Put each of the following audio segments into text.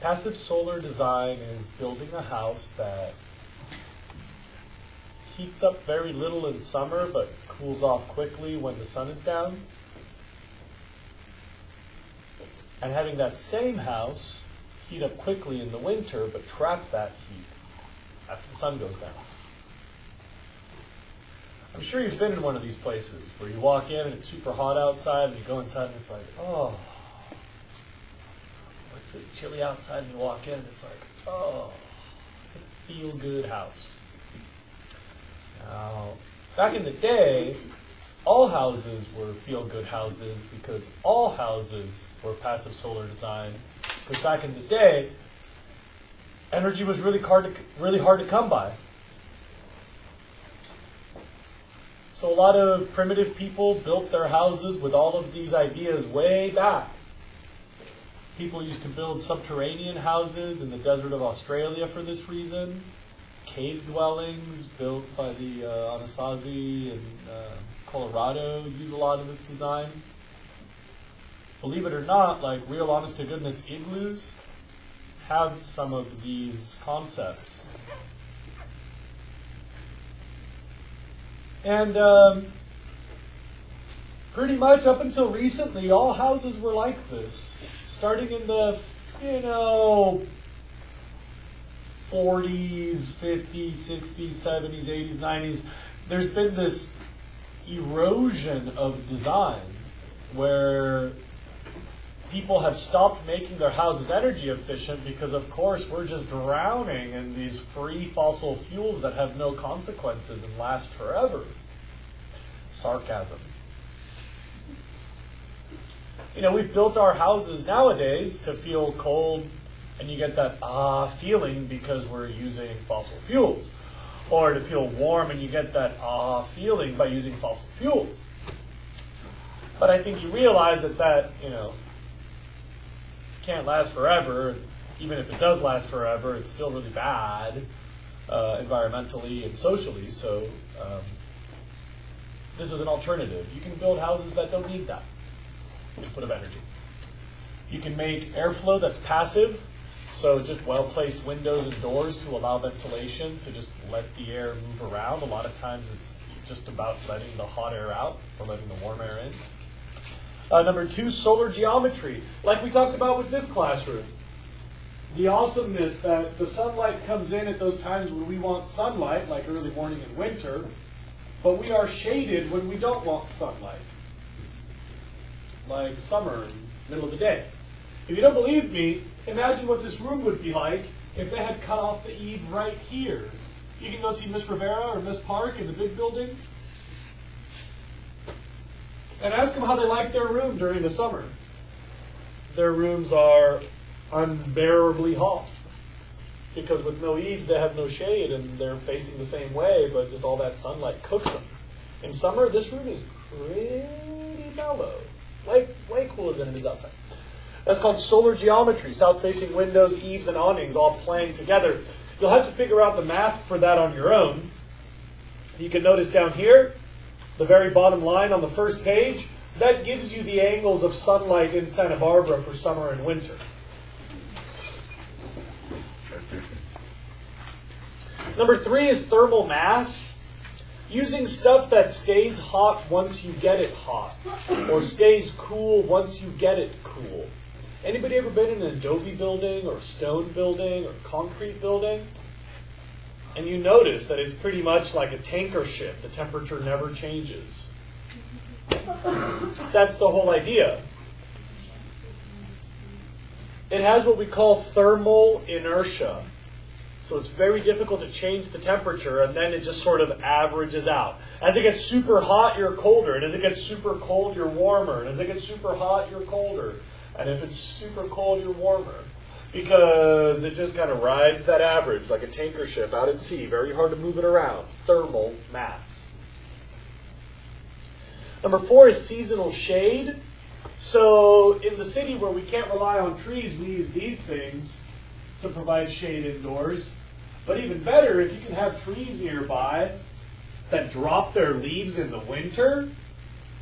Passive solar design is building a house that heats up very little in summer but cools off quickly when the sun is down. And having that same house heat up quickly in the winter but trap that heat after the sun goes down. I'm sure you've been in one of these places where you walk in and it's super hot outside and you go inside and it's like, oh, it's really chilly outside, and you walk in and it's like, oh, it's a feel-good house. Now, back in the day, all houses were feel-good houses because all houses were passive solar design. Because back in the day, energy was really hard to come by. So a lot of primitive people built their houses with all of these ideas way back. People used to build subterranean houses in the desert of Australia for this reason. Cave dwellings built by the Anasazi in Colorado use a lot of this design. Believe it or not, like real honest-to-goodness igloos have some of these concepts. And pretty much up until recently, all houses were like this. Starting in the, 40s, 50s, 60s, 70s, 80s, 90s, there's been this erosion of design where people have stopped making their houses energy efficient because, of course, we're just drowning in these free fossil fuels that have no consequences and last forever. Sarcasm. We've built our houses nowadays to feel cold, and you get that feeling because we're using fossil fuels. Or to feel warm, and you get that feeling by using fossil fuels. But I think you realize that can't last forever. Even if it does last forever, it's still really bad environmentally and socially. So this is an alternative. You can build houses that don't need that input of energy. You can make airflow that's passive, so just well-placed windows and doors to allow ventilation to just let the air move around. A lot of times it's just about letting the hot air out or letting the warm air in. Number 2, solar geometry. Like we talked about with this classroom. The awesomeness that the sunlight comes in at those times when we want sunlight, like early morning in winter, but we are shaded when we don't want sunlight, like summer in the middle of the day. If you don't believe me, imagine what this room would be like if they had cut off the eave right here. You can go see Miss Rivera or Miss Park in the big building and ask them how they like their room during the summer. Their rooms are unbearably hot because with no eaves they have no shade and they're facing the same way, but just all that sunlight cooks them. In summer, this room is pretty mellow, way cooler than it is outside. That's called solar geometry, south-facing windows, eaves, and awnings all playing together. You'll have to figure out the math for that on your own. You can notice down here, the very bottom line on the first page, that gives you the angles of sunlight in Santa Barbara for summer and winter. Number 3 is thermal mass. Using stuff that stays hot once you get it hot, or stays cool once you get it cool. Anybody ever been in an adobe building or stone building or concrete building? And you notice that it's pretty much like a tanker ship. The temperature never changes. That's the whole idea. It has what we call thermal inertia. So it's very difficult to change the temperature, and then it just sort of averages out. As it gets super hot, you're colder. And as it gets super cold, you're warmer. And as it gets super hot, you're colder. And if it's super cold, you're warmer. Because it just kind of rides that average like a tanker ship out at sea. Very hard to move it around. Thermal mass. Number 4 is seasonal shade. So in the city where we can't rely on trees, we use these things to provide shade indoors. But even better, if you can have trees nearby that drop their leaves in the winter,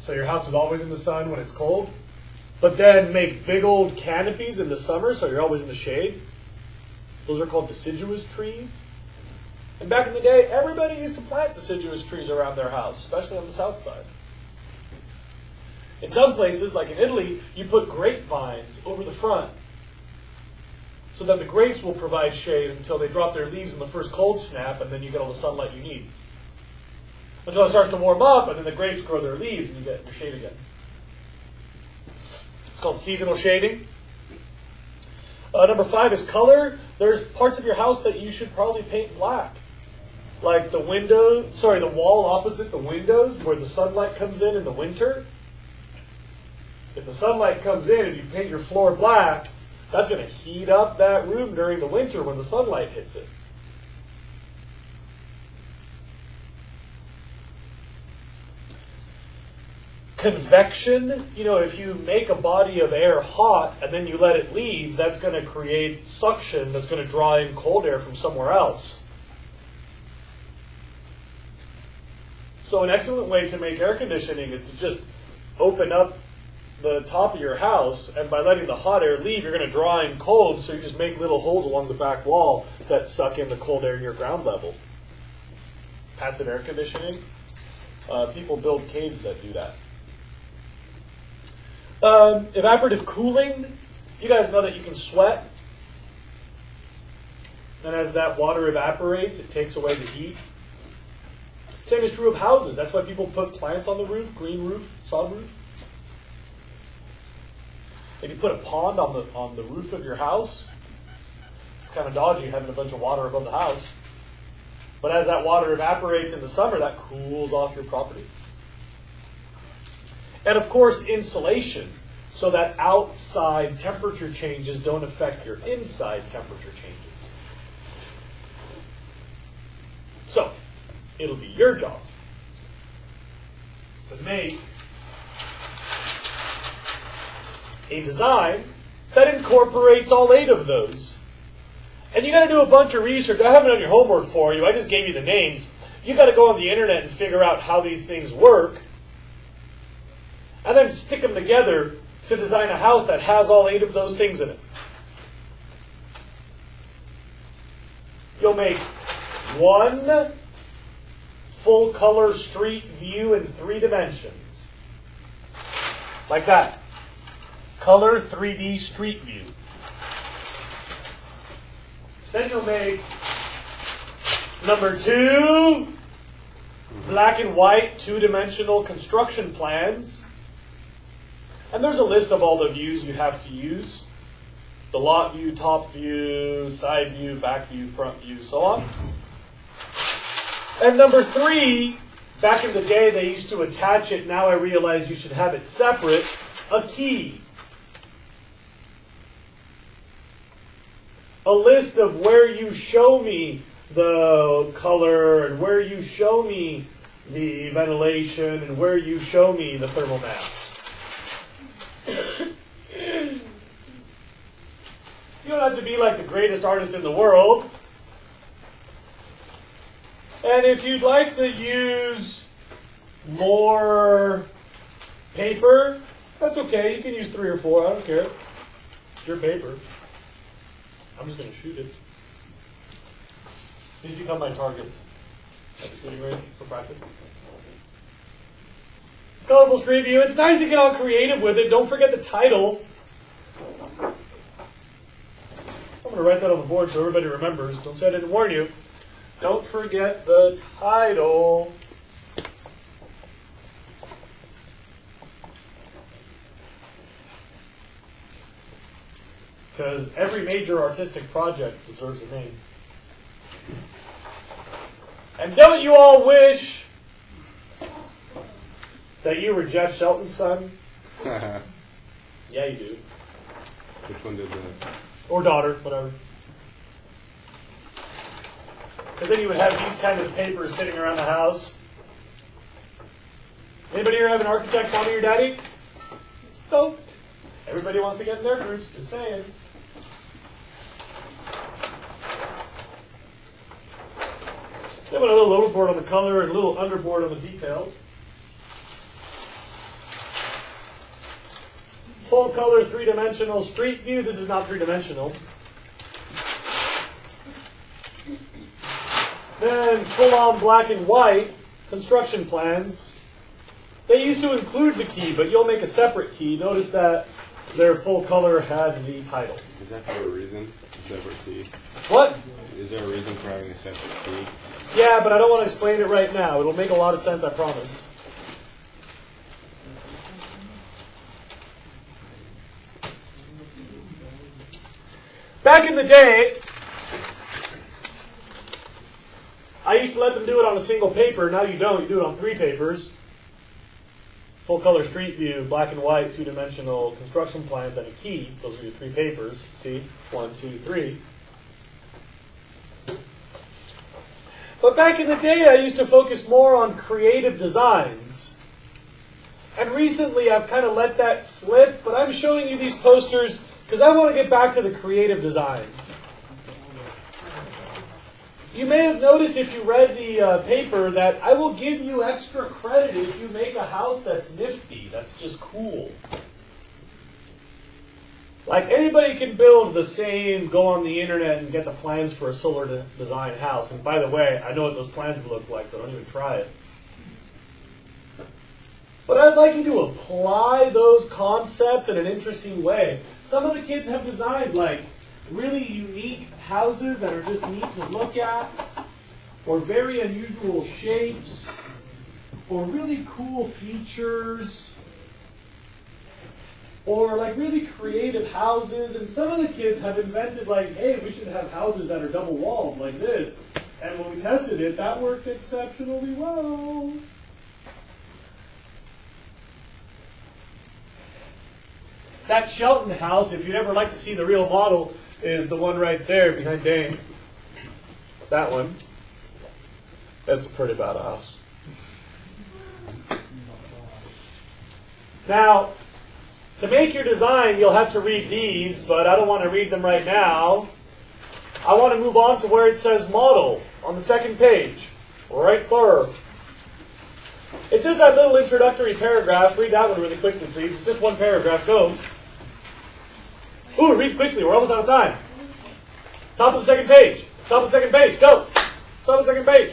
so your house is always in the sun when it's cold, but then make big old canopies in the summer so you're always in the shade. Those are called deciduous trees. And back in the day, everybody used to plant deciduous trees around their house, especially on the south side. In some places, like in Italy, you put grapevines over the front so that the grapes will provide shade until they drop their leaves in the first cold snap, and then you get all the sunlight you need. Until it starts to warm up, and then the grapes grow their leaves, and you get your shade again. It's called seasonal shading. Number 5 is color. There's parts of your house that you should probably paint black. Like the wall opposite the windows where the sunlight comes in the winter. If the sunlight comes in and you paint your floor black, that's going to heat up that room during the winter when the sunlight hits it. Convection, if you make a body of air hot and then you let it leave, that's going to create suction that's going to draw in cold air from somewhere else. So an excellent way to make air conditioning is to just open up the top of your house, and by letting the hot air leave, you're going to draw in cold, so you just make little holes along the back wall that suck in the cold air near ground level. Passive air conditioning. People build caves that do that. Evaporative cooling. You guys know that you can sweat. And as that water evaporates, it takes away the heat. Same is true of houses. That's why people put plants on the roof, green roof, sod roof. If you put a pond on the roof of your house, it's kind of dodgy having a bunch of water above the house. But as that water evaporates in the summer, that cools off your property. And of course, insulation, so that outside temperature changes don't affect your inside temperature changes. So, it'll be your job to make a design that incorporates all 8 of those. And you got to do a bunch of research. I haven't done your homework for you. I just gave you the names. You got to go on the internet and figure out how these things work, and then stick them together to design a house that has all 8 of those things in it. You'll make one full color street view in 3 dimensions. Like that. Color 3D street view. Then you'll make number 2, black and white 2-dimensional construction plans. And there's a list of all the views you have to use. The lot view, top view, side view, back view, front view, so on. And number 3, back in the day they used to attach it, now I realize you should have it separate, a key. A list of where you show me the color, and where you show me the ventilation, and where you show me the thermal mass. You don't have to be like the greatest artist in the world. And if you'd like to use more paper, that's okay. You can use 3 or 4. I don't care. It's your paper. I'm just going to shoot it. These become my targets. At the shooting range for practice. Colorful Street View. It's nice to get all creative with it. Don't forget the title. I'm going to write that on the board so everybody remembers. Don't say I didn't warn you. Don't forget the title. Because every major artistic project deserves a name. And don't you all wish that you were Jeff Shelton's son? Yeah, you do. Which one did that? Or daughter, whatever. Because then you would have these kind of papers sitting around the house. Anybody here have an architect, mommy or daddy? Stoked. Everybody wants to get in their groups, just saying. They went a little overboard on the color and a little underboard on the details. Full color three-dimensional street view. This is not three-dimensional. Then full-on black and white construction plans. They used to include the key, but you'll make a separate key. Notice that their full color had the title. Is that for a reason? Separate key? What? Is there a reason for having a separate key? Yeah, but I don't want to explain it right now. It'll make a lot of sense, I promise. Back in the day, I used to let them do it on a single paper. Now you don't. You do it on 3 papers. Full color street view, black and white, 2-dimensional construction plans, and a key. Those are your 3 papers. See? 1, 2, 3. But back in the day, I used to focus more on creative designs. And recently, I've kind of let that slip, but I'm showing you these posters because I want to get back to the creative designs. You may have noticed if you read the paper that I will give you extra credit if you make a house that's nifty, that's just cool. Like anybody can build the same, go on the internet and get the plans for a solar design house. And by the way, I know what those plans look like, so don't even try it. But I'd like you to apply those concepts in an interesting way. Some of the kids have designed like really unique houses that are just neat to look at, or very unusual shapes, or really cool features, or like really creative houses. And some of the kids have invented like, hey, we should have houses that are double walled like this. And when we tested it, that worked exceptionally well. That Shelton house, if you'd ever like to see the real model, is the one right there behind Dane. That one. That's pretty badass. Now, to make your design, you'll have to read these, but I don't want to read them right now. I want to move on to where it says model on the 2nd page, right there. It says that little introductory paragraph. Read that one really quickly, please. It's just 1 paragraph. Go. Ooh, read quickly. We're almost out of time. Top of the 2nd page. Top of the 2nd page. Go. Top of the 2nd page.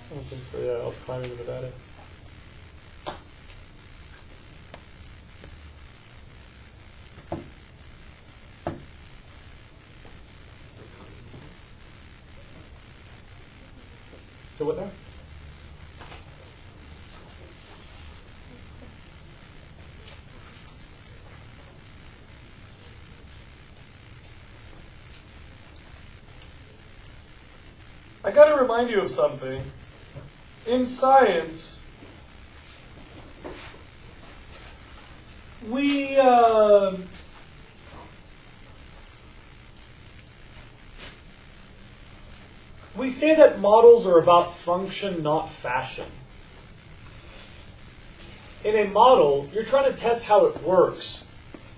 I don't think so, yeah. I'll climb into Nevada. So what now? I got to remind you of something. In science, we say that models are about function, not fashion. In a model, you're trying to test how it works,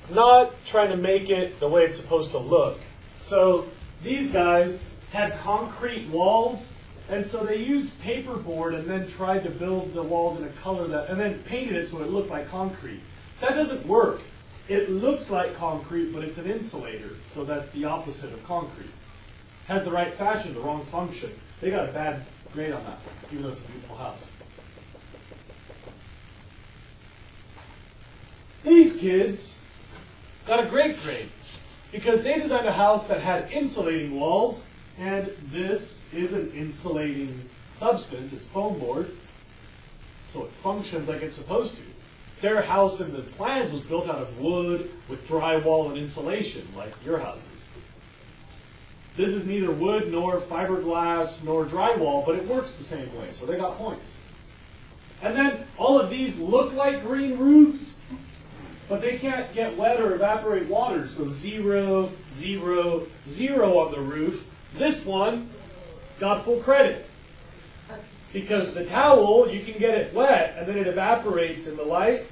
not trying to make it the way it's supposed to look. So these guys had concrete walls, and so they used paperboard and then tried to build the walls in a color that, and then painted it so it looked like concrete. That doesn't work. It looks like concrete, but it's an insulator, so that's the opposite of concrete. Has the right fashion, the wrong function. They got a bad grade on that, even though it's a beautiful house. These kids got a great grade because they designed a house that had insulating walls, and this is an insulating substance. It's foam board, so it functions like it's supposed to. Their house in the plans was built out of wood with drywall and insulation, like your houses. This is neither wood nor fiberglass nor drywall, but it works the same way, so they got points. And then all of these look like green roofs, but they can't get wet or evaporate water, so 0, 0, 0 on the roof. This one got full credit. Because the towel, you can get it wet, and then it evaporates in the light,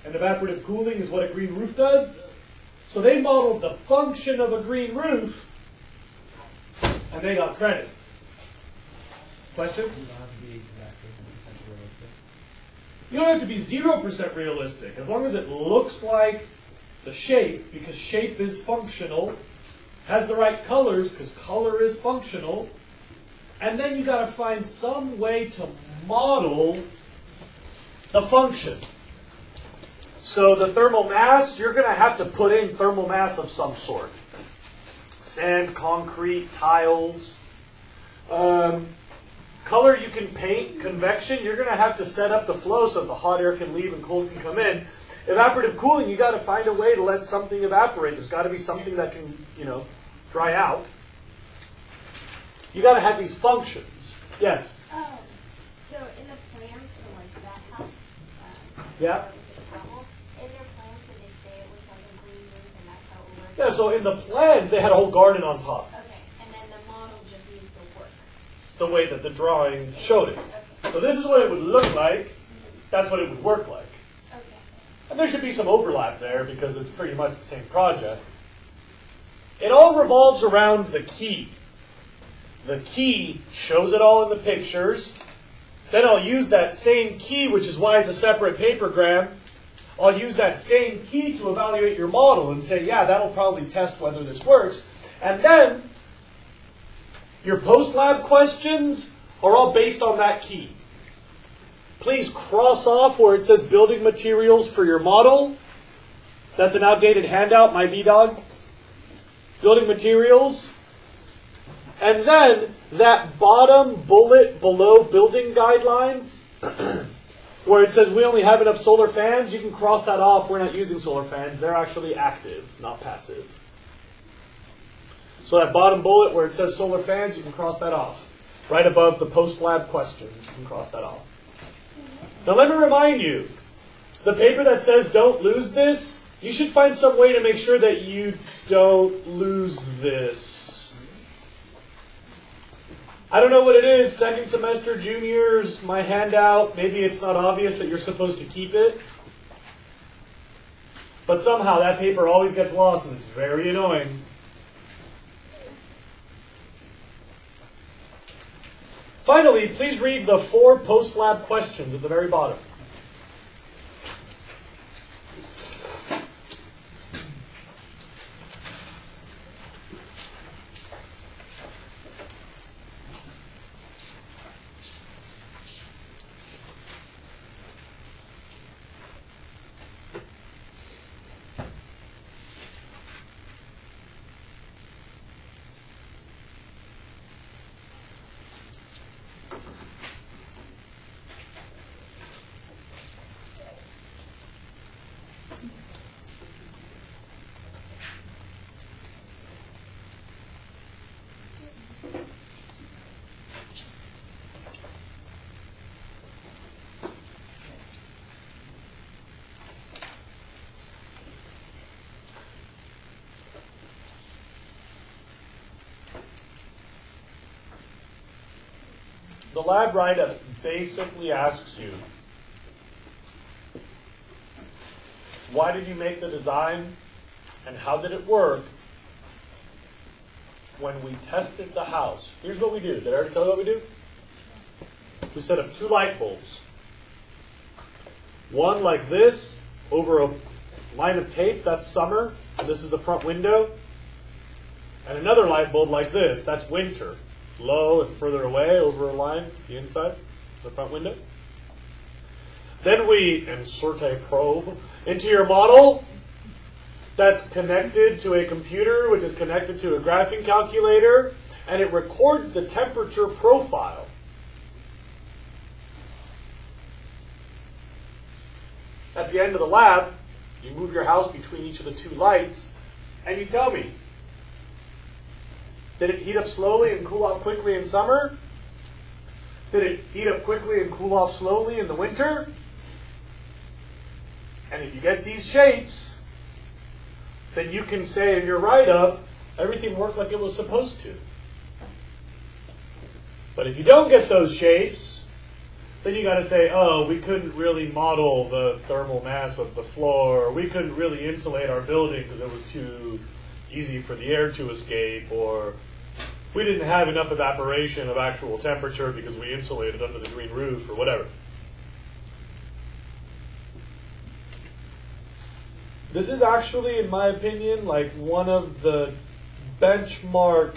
and evaporative cooling is what a green roof does. So they modeled the function of a green roof, and they got credit. Question? You don't have to be 0% realistic, as long as it looks like the shape, because shape is functional, has the right colors, because color is functional, and then you got to find some way to model the function. So the thermal mass, you're going to have to put in thermal mass of some sort. Sand, concrete, tiles. Color you can paint. Convection, you're going to have to set up the flow so that the hot air can leave and cold can come in. Evaporative cooling, you got to find a way to let something evaporate. There's got to be something that can, dry out. You got to have these functions. Yes? So in the plans for like that house, Yeah. in their plans did they say it was like a green roof and that's how it worked? Yeah, so in the plans, they had a whole garden on top. Okay, and then the model just needs to work. The way that the drawing showed it. Okay. So this is what it would look like. That's what it would work like. Okay. And there should be some overlap there because it's pretty much the same project. It all revolves around the key. The key shows it all in the pictures. Then I'll use that same key, which is why it's a separate papergram. I'll use that same key to evaluate your model and say, yeah, that'll probably test whether this works. And then your post-lab questions are all based on that key. Please cross off where it says building materials for your model. That's an outdated handout, my VDOG. Building materials. And then that bottom bullet below building guidelines, where it says we only have enough solar fans, you can cross that off. We're not using solar fans. They're actually active, not passive. So that bottom bullet where it says solar fans, you can cross that off. Right above the post-lab questions, you can cross that off. Now let me remind you, the paper that says don't lose this, you should find some way to make sure that you don't lose this. I don't know what it is, second semester, juniors, my handout, maybe it's not obvious that you're supposed to keep it. But somehow that paper always gets lost and it's very annoying. Finally, please read the 4 post-lab questions at the very bottom. The lab write-up basically asks you, why did you make the design and how did it work when we tested the house? Here's what we do. Did I already tell you what we do? We set up 2 light bulbs. One like this over a line of tape, that's summer, and this is the front window. And another light bulb like this, that's winter. Low and further away over a line, the inside, the front window. Then we insert a probe into your model that's connected to a computer, which is connected to a graphing calculator, and it records the temperature profile. At the end of the lab, you move your house between each of the 2 lights, and you tell me, did it heat up slowly and cool off quickly in summer? Did it heat up quickly and cool off slowly in the winter? And if you get these shapes, then you can say in your write-up, everything worked like it was supposed to. But if you don't get those shapes, then you got to say, oh, we couldn't really model the thermal mass of the floor. Or we couldn't really insulate our building because it was too easy for the air to escape. Or we didn't have enough evaporation of actual temperature because we insulated under the green roof or whatever. This is actually, in my opinion, like one of the benchmark,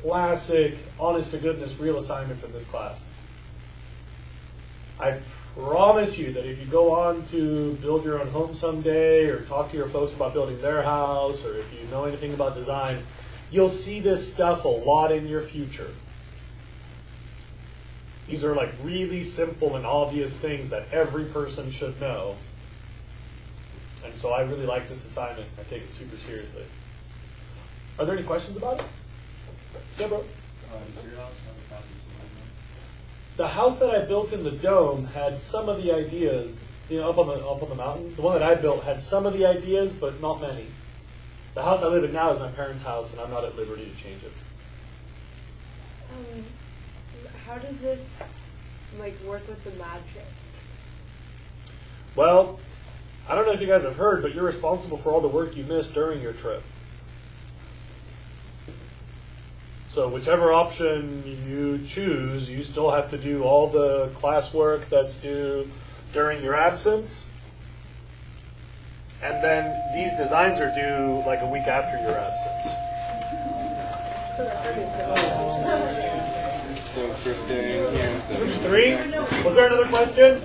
classic, honest-to-goodness real assignments in this class. I promise you that if you go on to build your own home someday or talk to your folks about building their house or if you know anything about design, you'll see this stuff a lot in your future. These are like really simple and obvious things that every person should know. And so I really like this assignment. I take it super seriously. Are there any questions about it? Yeah, bro. The house that I built in the dome had some of the ideas, up on the mountain. The one that I built had some of the ideas, but not many. The house I live in now is my parents' house, and I'm not at liberty to change it. How does this work with the magic? Well, I don't know if you guys have heard, but you're responsible for all the work you missed during your trip. So whichever option you choose, you still have to do all the classwork that's due during your absence. And then these designs are due like a week after your absence. So first day in here. Three? Was there another question?